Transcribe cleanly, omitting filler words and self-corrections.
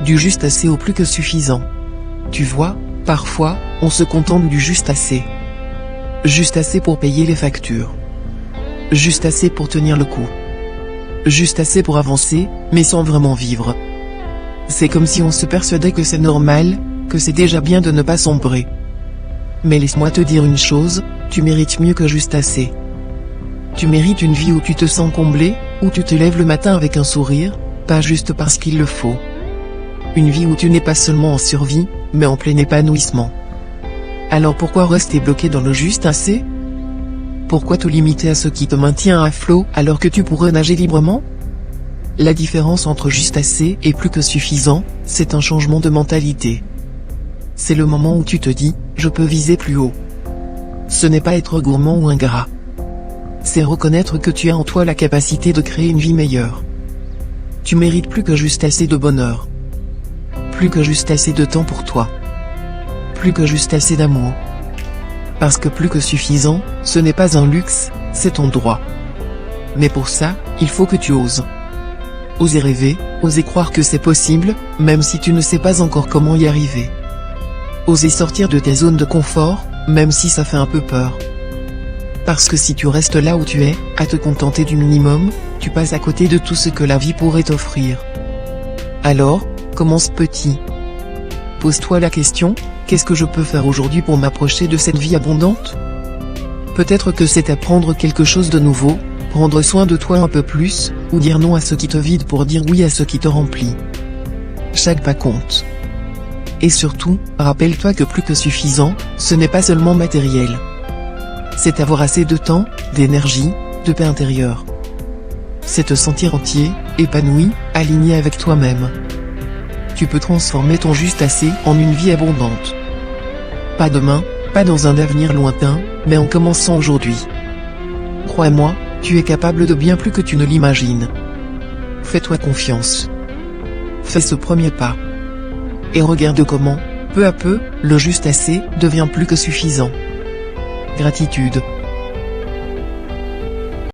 du juste assez au plus que suffisant. Tu vois, parfois, on se contente du juste assez. Juste assez pour payer les factures. Juste assez pour tenir le coup. Juste assez pour avancer, mais sans vraiment vivre. C'est comme si on se persuadait que c'est normal, que c'est déjà bien de ne pas sombrer. Mais laisse-moi te dire une chose, tu mérites mieux que juste assez. Tu mérites une vie où tu te sens comblé, où tu te lèves le matin avec un sourire, pas juste parce qu'il le faut. Une vie où tu n'es pas seulement en survie, mais en plein épanouissement. Alors pourquoi rester bloqué dans le juste assez? Pourquoi te limiter à ce qui te maintient à flot alors que tu pourrais nager librement? La différence entre juste assez et plus que suffisant, c'est un changement de mentalité. C'est le moment où tu te dis, je peux viser plus haut. Ce n'est pas être gourmand ou ingrat. C'est reconnaître que tu as en toi la capacité de créer une vie meilleure. Tu mérites plus que juste assez de bonheur. Plus que juste assez de temps pour toi. Plus que juste assez d'amour. Parce que plus que suffisant, ce n'est pas un luxe, c'est ton droit. Mais pour ça, il faut que tu oses. Oser rêver, oser croire que c'est possible, même si tu ne sais pas encore comment y arriver. Oser sortir de tes zones de confort, même si ça fait un peu peur. Parce que si tu restes là où tu es, à te contenter du minimum, tu passes à côté de tout ce que la vie pourrait t'offrir. Alors, commence petit. Pose-toi la question, qu'est-ce que je peux faire aujourd'hui pour m'approcher de cette vie abondante? Peut-être que c'est apprendre quelque chose de nouveau, prendre soin de toi un peu plus, ou dire non à ce qui te vide pour dire oui à ce qui te remplit. Chaque pas compte. Et surtout, rappelle-toi que plus que suffisant, ce n'est pas seulement matériel. C'est avoir assez de temps, d'énergie, de paix intérieure. C'est te sentir entier, épanoui, aligné avec toi-même. Tu peux transformer ton juste assez en une vie abondante. Pas demain, pas dans un avenir lointain, mais en commençant aujourd'hui. Crois-moi, tu es capable de bien plus que tu ne l'imagines. Fais-toi confiance. Fais ce premier pas. Et regarde comment, peu à peu, le juste assez devient plus que suffisant. Gratitude.